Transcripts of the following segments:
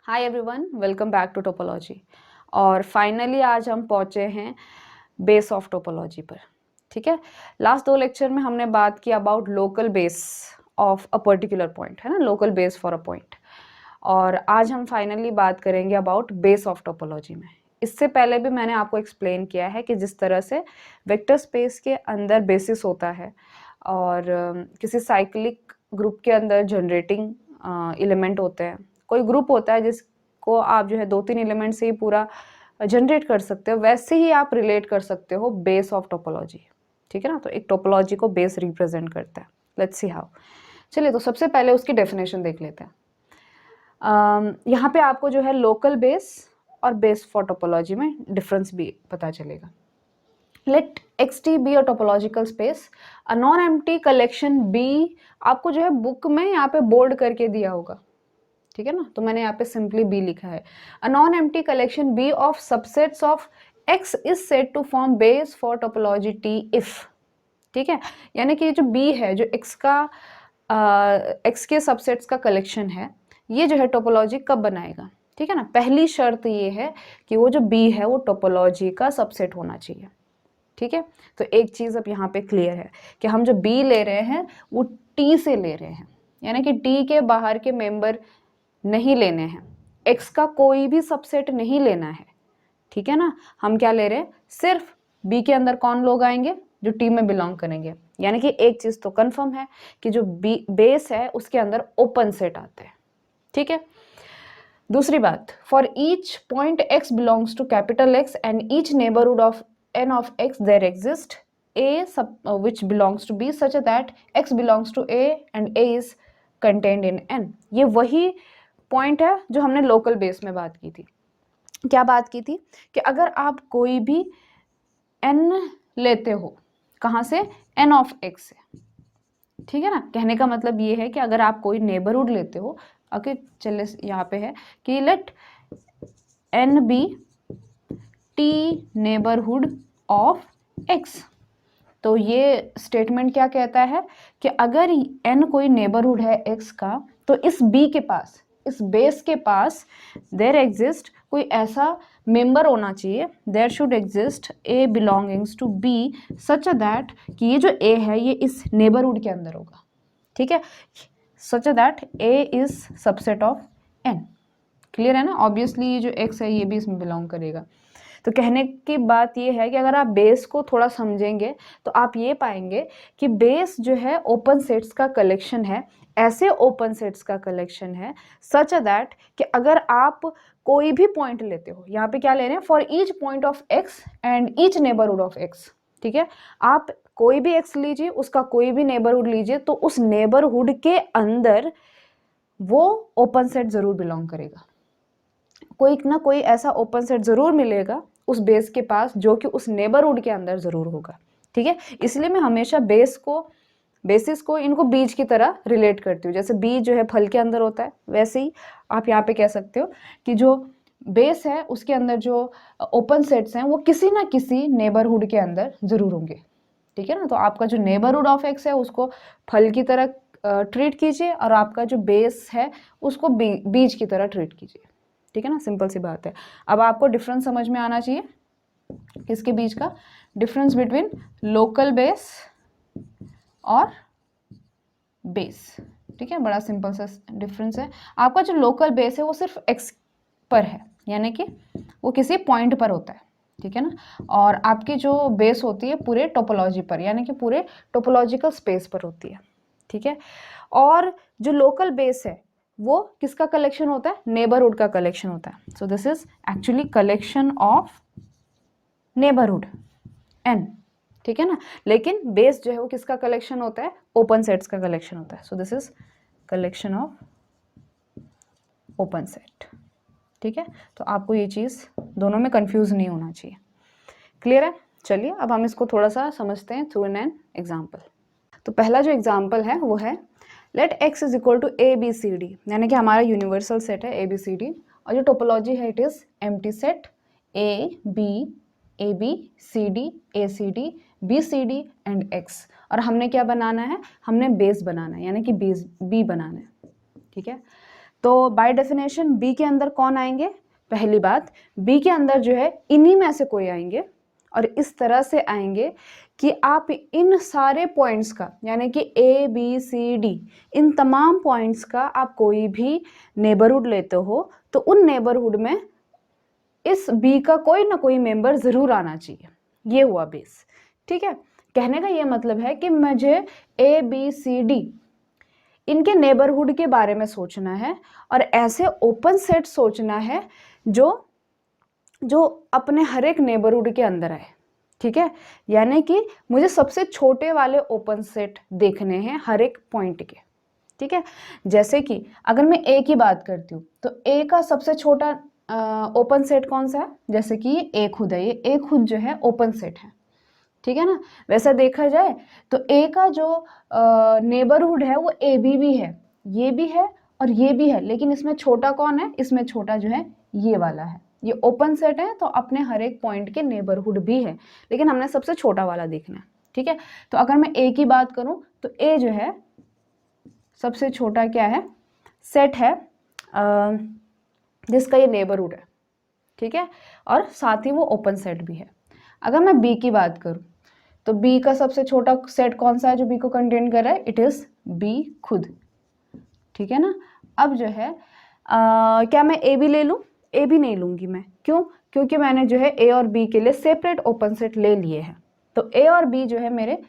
Hi everyone, welcome back to topology. और फाइनली आज हम पहुंचे हैं बेस ऑफ टोपोलॉजी पर। ठीक है, लास्ट दो लेक्चर में हमने बात की about local base of a particular point, है ना, local base for a point. और आज हम फाइनली बात करेंगे अबाउट बेस ऑफ टोपोलॉजी में। इससे पहले भी मैंने आपको एक्सप्लेन किया है कि जिस तरह से वेक्टर स्पेस के अंदर बेसिस होता है और किसी साइक्लिक ग्रुप के अंदर जनरेटिंग एलिमेंट होते हैं, कोई ग्रुप होता है जिसको आप जो है 2-3 एलिमेंट से ही पूरा जनरेट कर सकते हो, वैसे ही आप रिलेट कर सकते हो बेस ऑफ टोपोलॉजी। ठीक है ना, तो एक टोपोलॉजी को बेस रिप्रेजेंट करता है। Let's see how. चलिए, तो सबसे पहले उसकी डेफिनेशन देख लेते हैं। यहाँ पे आपको जो है लोकल बेस और बेस फॉर टोपोलॉजी में डिफरेंस भी पता चलेगा। Let xt be a topological space, a non empty collection B. आपको जो है बुक में यहाँ पे बोल्ड करके दिया होगा, ठीक है ना, तो मैंने यहाँ पे सिंपली बी लिखा है। A non empty collection B of subsets of x is said to form base for topology t if. ठीक है, यानी कि जो b है, जो x का x के सबसेट्स का कलेक्शन है, ये जो है टोपोलॉजी कब बनाएगा। ठीक है ना, पहली शर्त ये है कि वो जो b है वो टोपोलॉजी का सबसेट होना चाहिए। ठीक है, तो एक चीज अब यहाँ पे क्लियर है कि हम जो b ले रहे हैं वो t से ले रहे हैं, यानी कि t के बाहर के मेंबर नहीं लेने हैं, x का कोई भी सबसेट नहीं लेना है। ठीक है ना, हम क्या ले रहे हैं, सिर्फ b के अंदर कौन लोग आएंगे, जो टी में बिलोंग करेंगे। यानी कि एक चीज तो कंफर्म है कि जो बेस है उसके अंदर ओपन सेट आते हैं। ठीक है, दूसरी बात, for each point x belongs to capital X and each neighbourhood of n of x there exist a which belongs to b such that x belongs to a and a is contained in n। ये वही point है जो हमने local base में बात की थी। क्या बात की थी कि अगर आप कोई भी n लेते हो, कहाँ से, n ऑफ x से। ठीक है ना, कहने का मतलब ये है कि अगर आप कोई नेबरहुड लेते हो, ओके, चलिए यहाँ पे है कि let n be t neighbourhood of x। तो ये स्टेटमेंट क्या कहता है कि अगर n कोई नेबरहुड है x का, तो इस b के पास, इस बेस के पास देयर एग्जिस्ट कोई ऐसा मेंबर होना चाहिए, there should exist a belongings to b such that कि ये जो a है ये इस नेबरहुड के अंदर होगा। ठीक है, such that a is subset of n। Clear है ना, ऑब्वियसली ये जो x है ये भी इसमें बिलोंग करेगा। तो कहने की बात ये है कि अगर आप बेस को थोड़ा समझेंगे तो आप ये पाएंगे कि बेस जो है ओपन सेट्स का कलेक्शन है, ऐसे ओपन सेट्स का कलेक्शन है सच दैट कि अगर आप कोई भी पॉइंट लेते हो, यहाँ पे क्या ले रहे हैं, for each point of x and each neighbourhood of x। ठीक है, आप कोई भी x लीजिए, उसका कोई भी नेबरहुड लीजिए, तो उस नेबरहुड के अंदर वो ओपन सेट जरूर बिलोंग करेगा। कोई ना कोई ऐसा ओपन सेट जरूर मिलेगा उस बेस के पास जो कि उस नेबरहुड के अंदर जरूर होगा। ठीक है, इसलिए मैं हमेशा बेसिस को इनको बीज की तरह रिलेट करती हूँ। जैसे बीज जो है फल के अंदर होता है, वैसे ही आप यहाँ पे कह सकते हो कि जो बेस है उसके अंदर जो ओपन सेट्स हैं वो किसी ना किसी नेबरहुड के अंदर जरूर होंगे। ठीक है ना, तो आपका जो नेबरहुड ऑफ एक्स है उसको फल की तरह ट्रीट कीजिए और आपका जो बेस है उसको बीज की तरह ट्रीट कीजिए। ठीक है ना, सिंपल सी बात है। अब आपको डिफरेंस समझ में आना चाहिए, इसके बीच का डिफरेंस बिटवीन लोकल बेस और बेस। ठीक है, बड़ा सिंपल सा डिफरेंस है। आपका जो लोकल बेस है वो सिर्फ x पर है, यानी कि वो किसी पॉइंट पर होता है। ठीक है ना, और आपकी जो बेस होती है पूरे टोपोलॉजी पर, यानी कि पूरे टोपोलॉजिकल स्पेस पर होती है। ठीक है, और जो लोकल बेस है वो किसका कलेक्शन होता है, नेबरहुड का कलेक्शन होता है। So this is actually collection of neighbourhood n। ठीक है ना, लेकिन बेस जो है वो किसका कलेक्शन होता है, ओपन सेट्स का कलेक्शन होता है। So this is collection of open set. ठीक है, तो आपको ये चीज़ दोनों में कंफ्यूज नहीं होना चाहिए। क्लियर है, चलिए अब हम इसको थोड़ा सा समझते हैं थ्रू एन एग्जाम्पल। तो पहला जो एग्जाम्पल है वो है let x is equal to A B C D, यानी कि हमारा यूनिवर्सल सेट है ए बी सी डी, और जो टोपोलॉजी है it is empty set A B C D A C D B C D and x। और हमने क्या बनाना है, हमने बेस बनाना है, यानी कि बी बनाना है। ठीक है, तो बाय डेफिनेशन बी के अंदर कौन आएंगे? पहली बात, बी के अंदर जो है इन्हीं में से कोई आएंगे, और इस तरह से आएंगे कि आप इन सारे पॉइंट्स का, यानी कि ए बी सी डी, इन तमाम पॉइंट्स का आप कोई भी नेबरहुड लेते हो तो उन नेबरहुड में इस बी का कोई ना कोई मेंबर ज़रूर आना चाहिए। ये हुआ बेस, ठीक है। कहने का ये मतलब है कि मुझे ए बी सी डी इनके नेबरहुड के बारे में सोचना है, और ऐसे ओपन सेट सोचना है जो अपने हर एक नेबरहुड के अंदर आए, ठीक है। यानी कि मुझे सबसे छोटे वाले ओपन सेट देखने हैं हर एक पॉइंट के, ठीक है। जैसे कि अगर मैं ए की बात करती हूँ तो ए का सबसे छोटा ओपन सेट कौन सा है? जैसे कि ये ए खुद है, ये ए खुद जो है ओपन सेट है, ठीक है ना। वैसा देखा जाए तो ए का जो नेबरहुड है वो ए बी भी है, ये भी है और ये भी है, लेकिन इसमें छोटा कौन है? इसमें छोटा जो है ये वाला है। ये ओपन सेट है तो अपने हर एक पॉइंट के नेबरहुड भी है, लेकिन हमने सबसे छोटा वाला देखना है, ठीक है। तो अगर मैं ए की बात करूं तो ए जो है सबसे छोटा क्या है? सेट है जिसका ये नेबरहुड है, ठीक है, और साथ ही वो ओपन सेट भी है। अगर मैं बी की बात करूं तो बी का सबसे छोटा सेट कौन सा है जो बी को कंटेन कर रहा है? इट इज बी खुद, ठीक है ना। अब जो है क्या मैं ए भी ले लूं? ए भी नहीं लूंगी मैं, क्यों? क्योंकि मैंने जो है ए और बी के लिए सेपरेट ओपन सेट ले लिए हैं, तो ए और बी जो है मेरे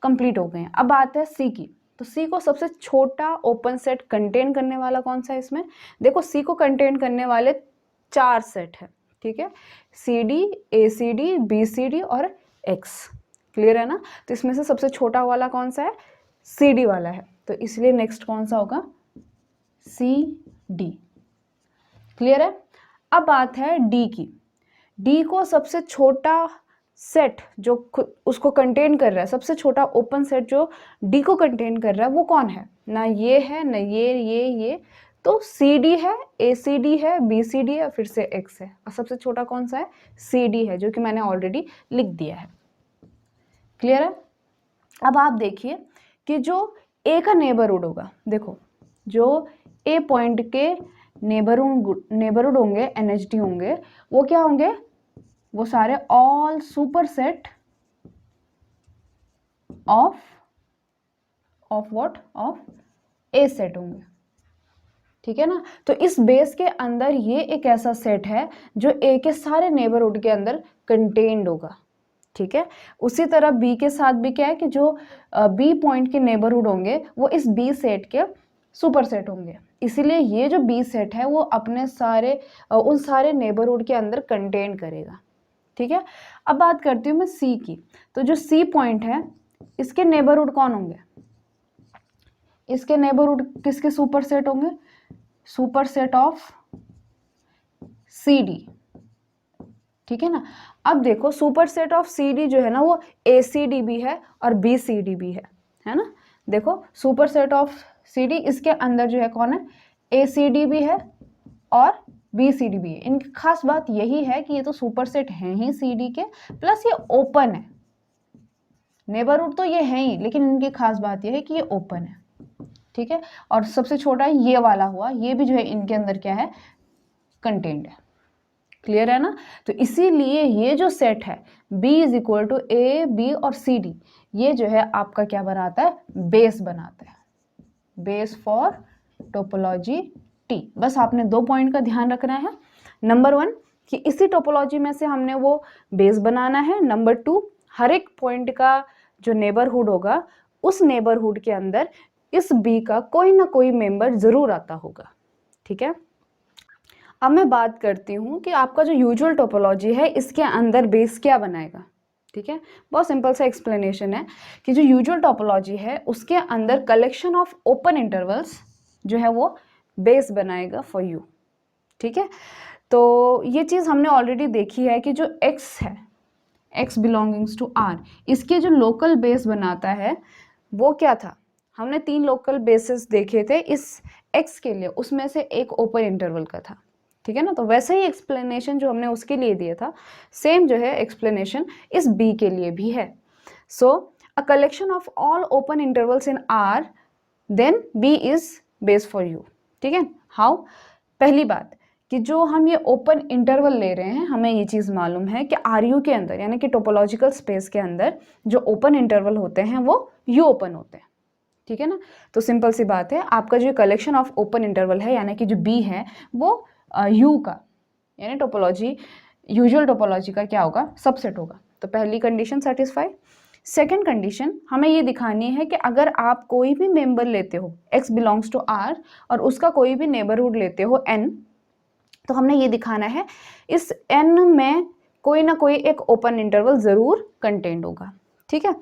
कंप्लीट हो गए हैं। अब बात है सी की, तो सी को सबसे छोटा ओपन सेट कंटेन करने वाला कौन सा है इसमें? देखो सी को कंटेन करने वाले 4 सेट है, ठीक है, C D, A C D, B C D और एक्स, क्लियर है ना। तो इसमें से सबसे छोटा वाला कौन सा है? सी डी वाला है, तो इसलिए नेक्स्ट कौन सा होगा? सी डी, क्लियर है। अब बात है डी की, डी को सबसे छोटा सेट जो उसको कंटेन कर रहा है, सबसे छोटा ओपन सेट जो डी को कंटेन कर रहा है वो कौन है? ना ये है ना ये, तो सी डी है, ए सी डी है, बी सी डी है, फिर से एक्स है, और सबसे छोटा कौन सा है? सी डी है, जो कि मैंने ऑलरेडी लिख दिया है, क्लियर है। अब आप देखिए कि जो ए का नेबरहुड होगा, देखो जो ए पॉइंट के नेबरहुड होंगे, एनएचडी होंगे, वो क्या होंगे? वो सारे all super set of what? Of A set होंगे, ठीक है ना। तो इस बेस के अंदर ये एक ऐसा सेट है जो ए के सारे नेबरहुड के अंदर कंटेन्ड होगा, ठीक है। उसी तरह बी के साथ भी क्या है कि जो बी पॉइंट के नेबरहुड होंगे वो इस बी सेट के सुपर सेट होंगे, इसीलिए ये जो बी सेट है वो अपने उन सारे नेबरहुड के अंदर कंटेन करेगा, ठीक है। अब बात करती हूँ मैं सी की, तो जो सी पॉइंट है इसके नेबरहुड कौन होंगे? इसके नेबरहुड किसके सुपर सेट होंगे? Super set of C D, ठीक है ना। अब देखो super set of C D जो है ना वो ए सी डी भी है और बी सी डी भी है ना। देखो super set of C D, इसके अंदर जो है कौन है? ए सी डी भी है और बी सी डी भी है। इनकी खास बात यही है कि ये तो सुपर सेट हैं ही सी डी के, प्लस ये ओपन है, नेबरहुड तो ये है ही, लेकिन इनकी खास बात ये है कि ये ओपन है, ठीक है। और सबसे छोटा ये वाला हुआ, ये भी जो है इनके अंदर क्या है? कंटेंट है, क्लियर है ना। तो इसीलिए ये जो सेट है B is equal to A B और सी डी, ये जो है आपका क्या बनाता है? बेस बनाता है, बेस फॉर टोपोलॉजी टी। बस आपने 2 पॉइंट का ध्यान रखना है। नंबर 1 कि इसी टोपोलॉजी में से हमने वो बेस बनाना है। नंबर 2 हर एक पॉइंट का जो नेबरहुड होगा उस नेबरहुड के अंदर इस B का कोई ना कोई मेंबर जरूर आता होगा, ठीक है। अब मैं बात करती हूँ कि आपका जो यूजुअल टोपोलॉजी है इसके अंदर बेस क्या बनाएगा, ठीक है। बहुत सिंपल सा एक्सप्लेनेशन है कि जो यूजुअल टोपोलॉजी है उसके अंदर कलेक्शन ऑफ ओपन इंटरवल्स जो है वो बेस बनाएगा फॉर यू, ठीक है। तो ये चीज़ हमने ऑलरेडी देखी है कि जो x है, x बिलोंगिंग्स टू r, इसके जो लोकल बेस बनाता है वो क्या था? हमने 3 लोकल बेसिस देखे थे इस x के लिए, उसमें से एक ओपन इंटरवल का था, ठीक है ना। तो वैसे ही एक्सप्लेनेशन जो हमने उसके लिए दिया था, सेम जो है एक्सप्लेनेशन इस B के लिए भी है। So a collection of all open intervals in R, then B is base for you, ठीक है। हाउ, पहली बात कि जो हम ये ओपन इंटरवल ले रहे हैं, हमें ये चीज़ मालूम है कि आर यू के अंदर यानी कि टोपोलॉजिकल स्पेस के अंदर जो ओपन इंटरवल होते हैं वो यू ओपन होते हैं, ठीक है ना। तो सिंपल सी बात है, आपका जो कलेक्शन ऑफ ओपन इंटरवल है यानी कि जो बी है वो यू का यानी टोपोलॉजी, यूजुअल टोपोलॉजी का क्या होगा, सबसेट होगा। तो पहली कंडीशन सेटिस्फाई। सेकेंड कंडीशन हमें ये दिखानी है कि अगर आप कोई भी मेंबर लेते हो x बिलोंग्स टू r और उसका कोई भी नेबरहुड लेते हो n, तो हमने ये दिखाना है इस n में कोई ना कोई एक ओपन इंटरवल जरूर कंटेंट होगा, ठीक है।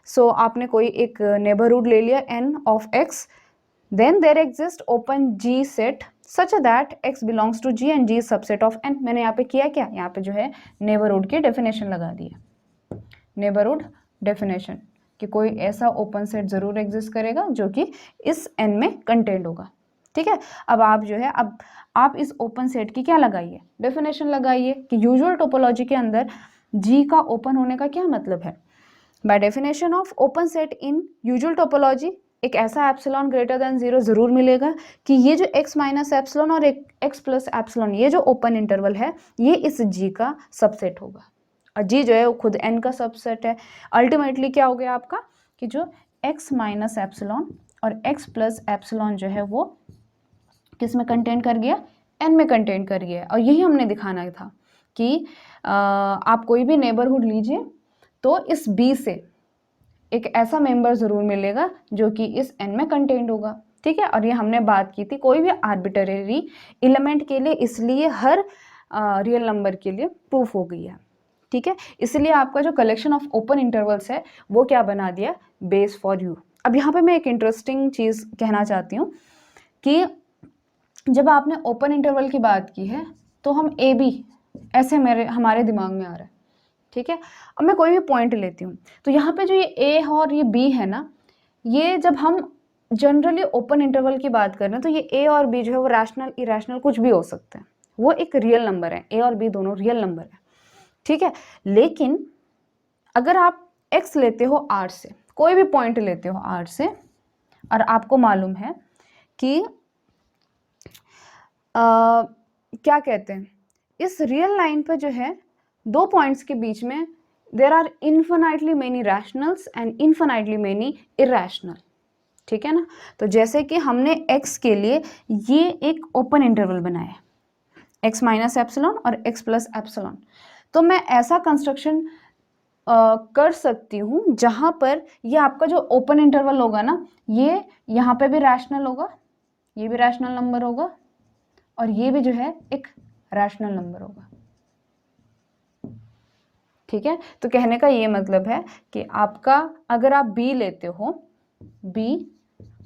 सो आपने कोई एक नेबरहुड ले लिया n of x, then there exists open G set such that x belongs to G and G is subset of n। मैंने यहाँ पे किया क्या, यहाँ पे जो है नेबरहुड की डेफिनेशन लगा दी है, नेबरहुड डेफिनेशन कि कोई ऐसा ओपन सेट जरूर एग्जिस्ट करेगा जो कि इस n में कंटेंट होगा, ठीक है। अब आप जो है, अब आप इस ओपन सेट की क्या लगाइए, डेफिनेशन लगाइए कि यूजुअल टोपोलॉजी के अंदर G का ओपन होने का क्या मतलब है। By definition of open set in usual topology एक ऐसा एप्सिलॉन ग्रेटर देन 0 जरूर मिलेगा कि ये जो x माइनस एप्सिलॉन और x प्लस एप्सिलॉन ये जो ओपन इंटरवल है ये इस G का सबसेट होगा, और G जो है वो खुद n का सबसेट है। अल्टीमेटली क्या हो गया आपका कि जो x माइनस एप्सिलॉन और x प्लस एप्सिलॉन जो है वो किस में कंटेंट कर गया, n में कंटेंट कर गया। और यही हमने दिखाना था कि आप कोई भी नेबरहुड लीजिए तो इस B से एक ऐसा मेंबर जरूर मिलेगा जो कि इस n में कंटेंट होगा, ठीक है। और ये हमने बात की थी कोई भी आर्बिट्रेरी एलिमेंट के लिए, इसलिए हर रियल नंबर के लिए प्रूफ हो गई है, ठीक है। इसलिए आपका जो कलेक्शन ऑफ ओपन इंटरवल्स है वो क्या बना दिया, बेस फॉर यू। अब यहाँ पे मैं एक इंटरेस्टिंग चीज़ कहना चाहती हूँ कि जब आपने ओपन इंटरवल की बात की है तो हम ए बी ऐसे हमारे दिमाग में आ रहा है, ठीक है। अब मैं कोई भी पॉइंट लेती हूँ तो यहाँ पे जो ये ए और ये बी है ना, ये जब हम जनरली ओपन इंटरवल की बात कर रहे हैं तो ये ए और बी जो है वो रैशनल इरेशनल कुछ भी हो सकते हैं, वो एक रियल नंबर है, ए और बी दोनों रियल नंबर है, ठीक है। लेकिन अगर आप एक्स लेते हो आर से, कोई भी पॉइंट लेते हो आर से, और आपको मालूम है कि क्या कहते हैं इस रियल लाइन पर जो है दो पॉइंट्स के बीच में there are infinitely many rationals and infinitely many irrational, ठीक है ना। तो जैसे कि हमने x के लिए ये एक ओपन इंटरवल बनाया है x माइनस एप्सिलॉन और x प्लस एप्सिलॉन, तो मैं ऐसा कंस्ट्रक्शन कर सकती हूँ जहाँ पर ये आपका जो ओपन इंटरवल होगा ना, ये यहाँ पे भी रैशनल होगा, ये भी रैशनल नंबर होगा, और ये भी जो है एक रैशनल नंबर होगा, ठीक है। तो कहने का ये मतलब है कि आपका अगर आप b लेते हो, b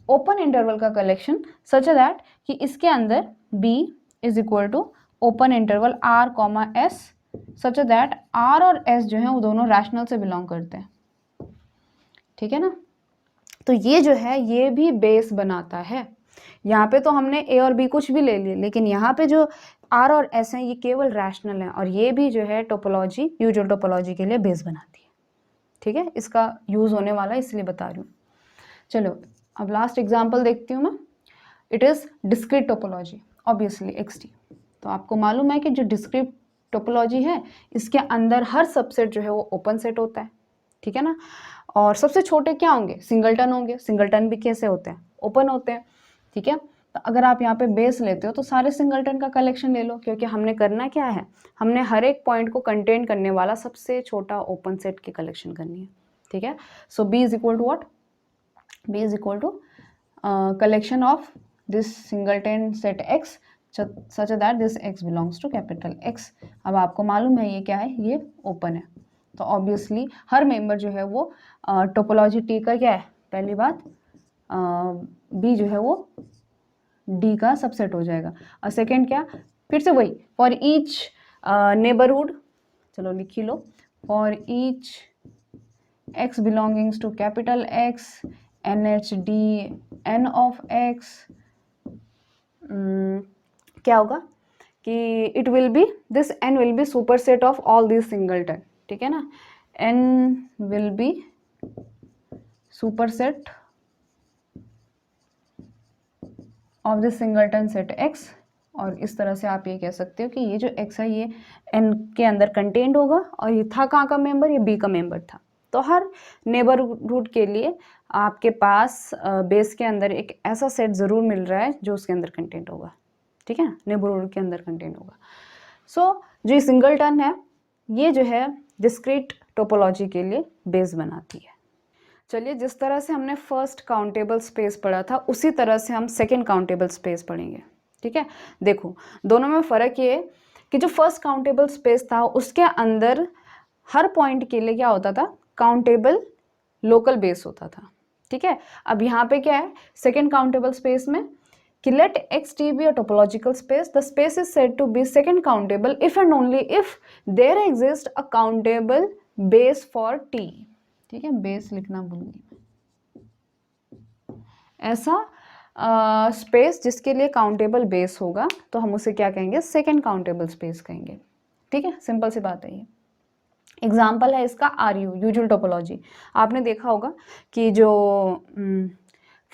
ओपन इंटरवल का कलेक्शन सच दैट कि इसके अंदर b is equal to open interval r comma s such that r और s जो है वो दोनों रैशनल से बिलोंग करते हैं, ठीक है ना। तो ये जो है ये भी बेस बनाता है। यहाँ पे तो हमने ए और बी कुछ भी ले लिए, लेकिन यहाँ पे जो आर और एस हैं ये केवल रैशनल हैं, और ये भी जो है टोपोलॉजी यूजुअल टोपोलॉजी के लिए बेस बनाती है, ठीक है। इसका यूज़ होने वाला है इसलिए बता रही हूँ। चलो अब लास्ट एग्जाम्पल देखती हूँ मैं। It is discrete topology, obviously XT। तो आपको मालूम है कि जो डिस्क्रीट टोपोलॉजी है इसके अंदर हर सबसेट जो है वो ओपन सेट होता है, ठीक है ना। और सबसे छोटे क्या होंगे, सिंगलटन होंगे। सिंगलटन भी कैसे होते हैं, ओपन होते हैं, ठीक है। तो अगर आप यहाँ पे बेस लेते हो तो सारे सिंगलटन का कलेक्शन ले लो, क्योंकि हमने करना क्या है, हमने हर एक पॉइंट को कंटेन करने वाला सबसे छोटा ओपन सेट की कलेक्शन करनी है, ठीक है। So B is equal to what, B is equal to collection of this singleton set X such that this X belongs to capital X। अब आपको मालूम है ये क्या है, ये ओपन है, तो ऑब्वियसली हर मेंबर जो है वो टोपोलॉजी T का क्या है, पहली बात B जो है वो D का सबसेट हो जाएगा, और सेकेंड क्या, फिर से वही फॉर ईच नेबरहुड, चलो लिख ही लो, for each x belongings to capital X NHD n of x, क्या होगा कि it will be this n will be super set of all this singleton, ठीक है ना। n will be super set of this singleton set X, और इस तरह से आप ये कह सकते हो कि ये जो x है ये n के अंदर कंटेंड होगा, और ये था कहाँ का मेंबर, ये b का मेंबर था। तो हर नेबरहुड के लिए आपके पास बेस के अंदर एक ऐसा सेट ज़रूर मिल रहा है जो उसके अंदर कंटेंट होगा, ठीक है, नेबरहुड के अंदर कंटेंट होगा। सो जो सिंगलटन है ये जो है डिस्क्रीट टोपोलॉजी के लिए बेस बनाती है। चलिए, जिस तरह से हमने फर्स्ट काउंटेबल स्पेस पढ़ा था उसी तरह से हम सेकंड काउंटेबल स्पेस पढ़ेंगे, ठीक है। देखो, दोनों में फ़र्क ये है कि जो फर्स्ट काउंटेबल स्पेस था उसके अंदर हर पॉइंट के लिए क्या होता था, काउंटेबल लोकल बेस होता था, ठीक है। अब यहाँ पे क्या है सेकंड काउंटेबल स्पेस में कि let Xt be a topological space, the space is said to be second countable if and only if there exists a countable base for T, ठीक है, बेस लिखना भूल गई, ऐसा स्पेस जिसके लिए काउंटेबल बेस होगा तो हम उसे क्या कहेंगे, सेकंड काउंटेबल स्पेस कहेंगे, ठीक है। सिंपल सी बात है ये। एग्जाम्पल है इसका RU, यूजुअल टोपोलॉजी। आपने देखा होगा कि जो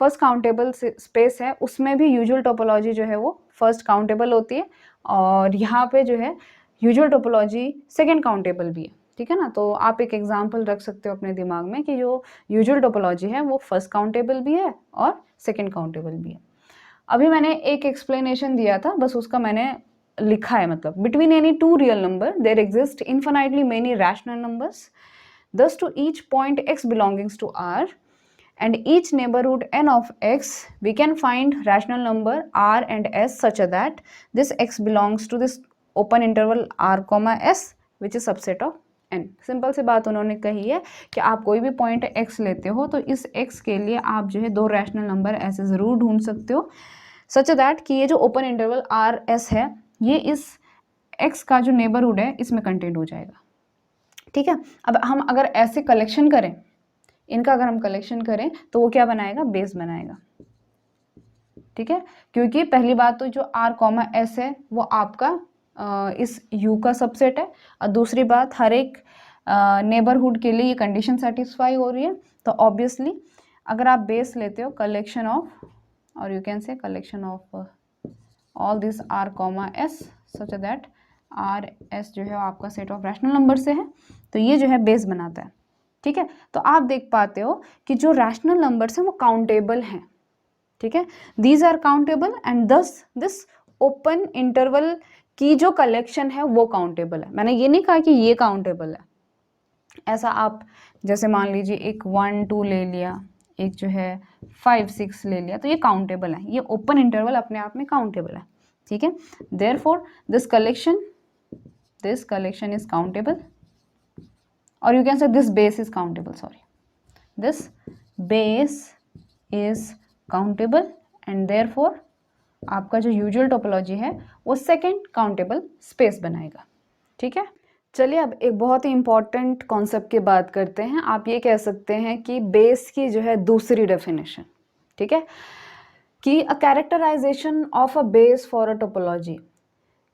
फर्स्ट काउंटेबल स्पेस है उसमें भी यूजुअल टोपोलॉजी जो है वो फर्स्ट काउंटेबल होती है, और यहाँ पे जो है यूजुअल टोपोलॉजी सेकंड काउंटेबल भी है, ठीक है ना। तो आप एक एग्जांपल रख सकते हो अपने दिमाग में कि जो यूजुअल टोपोलॉजी है वो फर्स्ट काउंटेबल भी है और सेकंड काउंटेबल भी है। अभी मैंने एक एक्सप्लेनेशन दिया था, बस उसका मैंने लिखा है, मतलब between any two real number there exist infinitely many rational numbers, thus to each point x belongs to R and each neighborhood n of x, we can find rational number R and S such that this x belongs to this open interval R comma S which is subset of n। Simple सी बात उन्होंने कही है कि आप कोई भी point x लेते हो तो इस x के लिए आप जो है दो रैशनल नंबर ऐसे ज़रूर ढूंढ सकते हो सच दैट कि ये जो ओपन इंटरवल आर एस है ये इस x का जो नेबरहुड है इसमें कंटेंट हो जाएगा, ठीक है। अब हम अगर ऐसे कलेक्शन करें, इनका अगर हम कलेक्शन करें तो वो क्या बनाएगा, बेस बनाएगा, ठीक है। क्योंकि पहली बात तो जो R कॉमा S है वो आपका इस U का सबसेट है, और दूसरी बात हर एक नेबरहुड के लिए ये कंडीशन सेटिस्फाई हो रही है, तो ऑब्वियसली अगर आप बेस लेते हो कलेक्शन ऑफ, और you can say collection of all this R comma S such that R S जो है आपका सेट ऑफ रैशनल नंबर से है, तो ये जो है बेस बनाता है, ठीक है। तो आप देख पाते हो कि जो रैशनल नंबर्स हैं वो काउंटेबल हैं, ठीक है, दीज आर काउंटेबल एंड दस दिस ओपन इंटरवल की जो कलेक्शन है वो काउंटेबल है। मैंने ये नहीं कहा कि ये काउंटेबल है, ऐसा आप जैसे मान लीजिए एक 1 2 ले लिया, एक जो है 5 6 ले लिया, तो ये काउंटेबल है, ये ओपन इंटरवल अपने आप में काउंटेबल है, ठीक है। Therefore this collection is countable, or you can say this base is countable, sorry, this base is countable and therefore आपका जो यूजुअल टोपोलॉजी है वो सेकंड काउंटेबल स्पेस बनाएगा, ठीक है। चलिए अब एक बहुत ही इंपॉर्टेंट कॉन्सेप्ट की बात करते हैं। आप ये कह सकते हैं कि बेस की जो है दूसरी डेफिनेशन, ठीक है, कि a characterisation of a base for a topology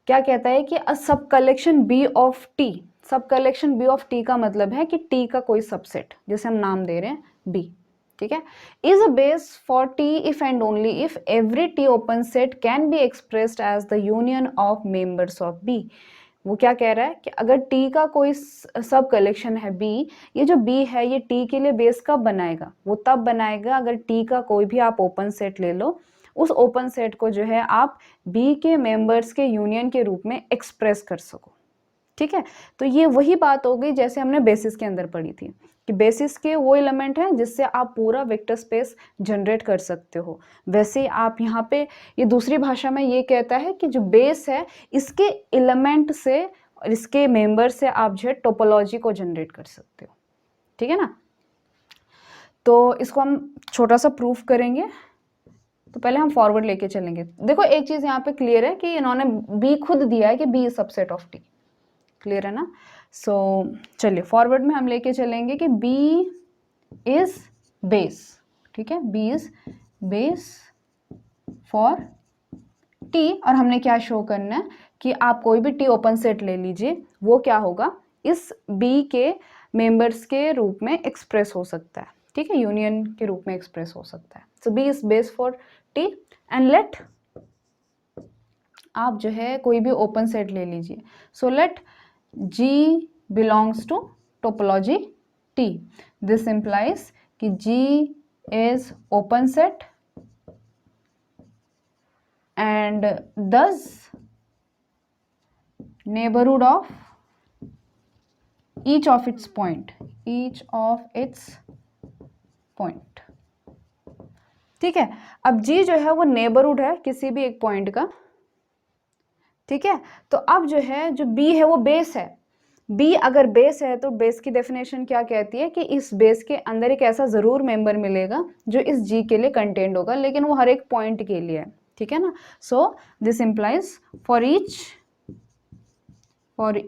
क्या कहता है कि a subcollection B of T, subcollection B of T का मतलब है कि टी का कोई सबसेट जिसे हम नाम दे रहे हैं बी, ठीक है, is a base for T if and only if every T open set can be expressed as the union of members of B. वो क्या कह रहा है कि अगर टी का कोई सब कलेक्शन है बी, ये जो बी है ये टी के लिए बेस कब बनाएगा, वो तब बनाएगा अगर टी का कोई भी आप ओपन सेट ले लो, उस ओपन सेट को जो है आप बी के मेंबर्स के यूनियन के रूप में एक्सप्रेस कर सको, ठीक है। तो ये वही बात हो गई जैसे हमने बेसिस के अंदर पढ़ी थी कि बेसिस के वो एलिमेंट हैं जिससे आप पूरा वेक्टर स्पेस जनरेट कर सकते हो, वैसे आप यहाँ पे ये दूसरी भाषा में ये कहता है कि जो बेस है इसके एलिमेंट से और इसके मेंबर से आप जो है टोपोलॉजी को जनरेट कर सकते हो, ठीक है ना। तो इसको हम छोटा सा प्रूफ करेंगे, तो पहले हम फॉरवर्ड लेके चलेंगे। देखो एक चीज़ यहाँ पे क्लियर है कि इन्होंने बी खुद दिया है कि B is subset of T, clear है ना। सो चलिए फॉरवर्ड में हम लेके चलेंगे कि बी इज बेस, ठीक है, B is base for T, और हमने क्या शो करना है कि आप कोई भी टी ओपन सेट ले लीजिए, वो क्या होगा इस बी के मेंबर्स के रूप में एक्सप्रेस हो सकता है, ठीक है, यूनियन के रूप में एक्सप्रेस हो सकता है। So B is base for T and let, आप जो है कोई भी ओपन सेट ले लीजिए. So let G belongs to topology T. This implies कि G is open set and thus neighborhood of each of its point. ठीक है. अब G जो है वो नेबरहुड है किसी भी एक पॉइंट का. ठीक है. तो अब जो है जो B है वो बेस है. B अगर बेस है तो बेस की डेफिनेशन क्या कहती है कि इस बेस के अंदर एक ऐसा जरूर मेंबर मिलेगा जो इस G के लिए कंटेंट होगा, लेकिन वो हर एक पॉइंट के लिए है. ठीक है ना. So this implies for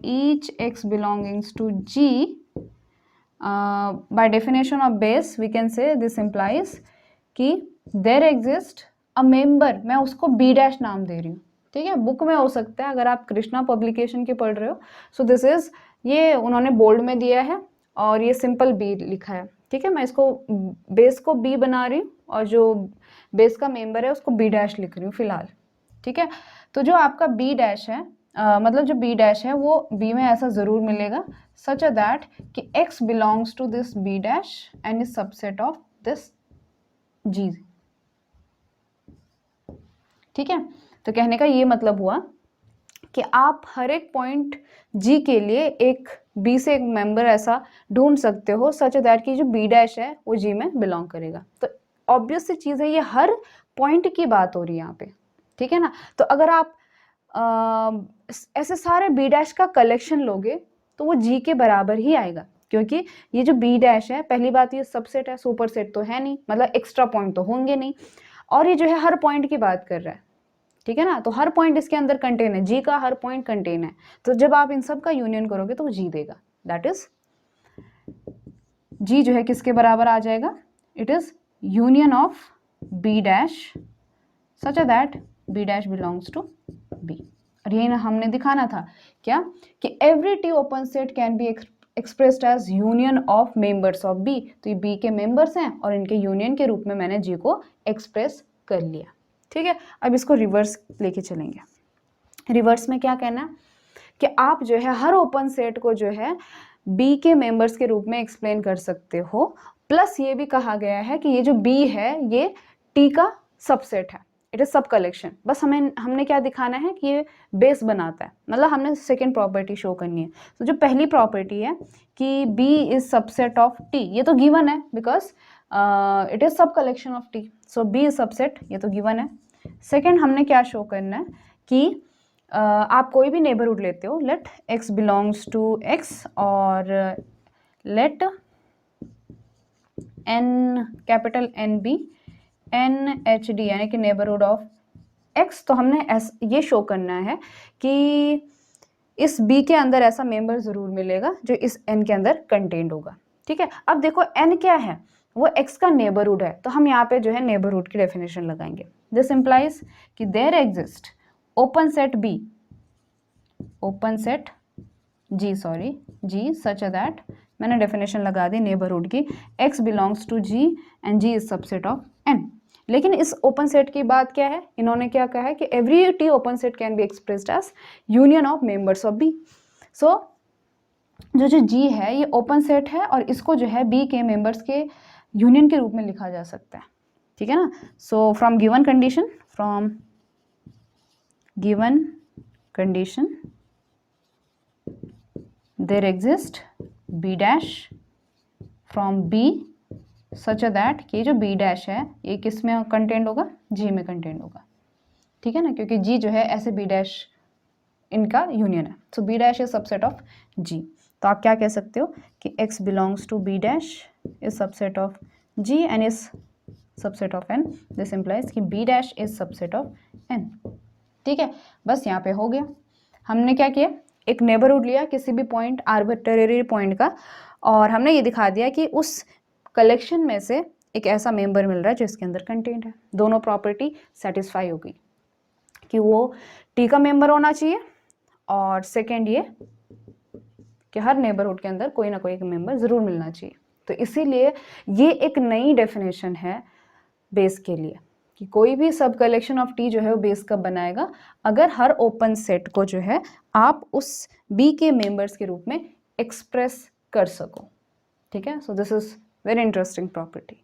each x belongs to G, by definition of base we can say this implies कि there exists a member, मैं उसको B डैश नाम दे रही हूँ. ठीक है. बुक में हो सकता है अगर आप कृष्णा पब्लिकेशन के पढ़ रहे हो. सो दिस इज, ये उन्होंने बोल्ड में दिया है और ये सिंपल B लिखा है. ठीक है. मैं इसको बेस को B बना रही हूँ और जो बेस का मेंबर है उसको B डैश लिख रही हूँ फिलहाल. ठीक है. तो जो आपका B डैश है, मतलब जो B डैश है वो B में ऐसा ज़रूर मिलेगा सच दैट कि X belongs to this B dash and is subset of this G. ठीक है. तो कहने का ये मतलब हुआ कि आप हर एक पॉइंट G के लिए एक B से एक मेंबर ऐसा ढूंढ सकते हो सच दैट कि जो B डैश है वो G में बिलोंग करेगा. तो ऑब्वियस सी चीज़ है, ये हर पॉइंट की बात हो रही है यहाँ पे. ठीक है ना. तो अगर आप ऐसे सारे B डैश का कलेक्शन लोगे तो वो G के बराबर ही आएगा, क्योंकि ये जो B डैश है, पहली बात ये सबसेट है, सुपर सेट तो है नहीं, मतलब एक्स्ट्रा पॉइंट तो होंगे नहीं, और ये जो है हर पॉइंट की बात कर रहा है. ठीक है ना. तो हर पॉइंट इसके अंदर कंटेन है, G का हर पॉइंट कंटेन है. तो जब आप इन सब का यूनियन करोगे तो वो G देगा. दैट इज G जो है किसके बराबर आ जाएगा? It is union of B dash such that B dash belongs to B. और ये ना हमने दिखाना था क्या कि every T open set can be expressed as union of members of B. तो ये B के मेंबर्स हैं और इनके यूनियन के रूप में मैंने G को एक्सप्रेस कर लिया. ठीक है. अब इसको रिवर्स लेके चलेंगे. रिवर्स में क्या कहना है कि आप जो है हर ओपन सेट को जो है B के मेंबर्स के रूप में एक्सप्लेन कर सकते हो. प्लस ये भी कहा गया है कि ये जो B है ये T का सबसेट है, इट इज सब कलेक्शन. बस हमने क्या दिखाना है कि ये बेस बनाता है, मतलब हमने सेकेंड प्रॉपर्टी शो करनी है. तो जो पहली प्रॉपर्टी है कि B is subset of T, ये तो गिवन है बिकॉज इट इज सब collection of T. So B is subset, ये तो गिवन है. सेकेंड हमने क्या शो करना है कि आप कोई भी नेबरहुड लेते हो, let X belongs to X और let N capital N be NHD यानी कि नेबरहुड ऑफ X. तो हमने ये शो करना है कि इस B के अंदर ऐसा मेंबर ज़रूर मिलेगा जो इस N के अंदर कंटेंट होगा. ठीक है. अब देखो N क्या है, वो X का नेबरहुड है, तो हम यहाँ पे जो है नेबरहुड की डेफिनेशन लगाएंगे. दिस इंप्लाइज कि there exist open set B, open set G such that, मैंने डेफिनेशन लगा दी नेबरहुड की, X belongs to G and G is subset of N. लेकिन इस ओपन सेट की बात क्या है, इन्होंने क्या कहा है कि every T open set can be expressed as union of members of B. So जो G है ये ओपन सेट है और इसको जो है B के मेंबर्स के यूनियन के रूप में लिखा जा सकता है. ठीक है ना. So from given condition there exist B dash from B such that कि जो B डैश है ये किस में कंटेंट होगा, G में कंटेंट होगा. ठीक है ना, क्योंकि G जो है ऐसे B डैश इनका यूनियन है. So B dash is subset of G. तो आप क्या कह सकते हो कि X belongs to B dash is subset of G and is subset of N. This implies कि B dash is subset of N. ठीक है. बस यहाँ पे हो गया. हमने क्या किया, एक नेबरहुड लिया किसी भी पॉइंट, आर्बिट्रेरी पॉइंट का, और हमने ये दिखा दिया कि उस कलेक्शन में से एक ऐसा मेंबर मिल रहा है जिसके अंदर कंटेंट है. दोनों प्रॉपर्टी सेटिस्फाई हो गई कि वो T का मेंबर होना चाहिए, और सेकेंड ये कि हर नेबरहुड के अंदर कोई ना कोई एक मेंबर ज़रूर मिलना चाहिए. तो इसीलिए ये एक नई डेफिनेशन है बेस के लिए. कि कोई भी सब कलेक्शन ऑफ टी जो है वो बेस कब बनाएगा, अगर हर ओपन सेट को जो है आप उस बी के मेंबर्स के रूप में एक्सप्रेस कर सको। ठीक है, so this is very interesting property.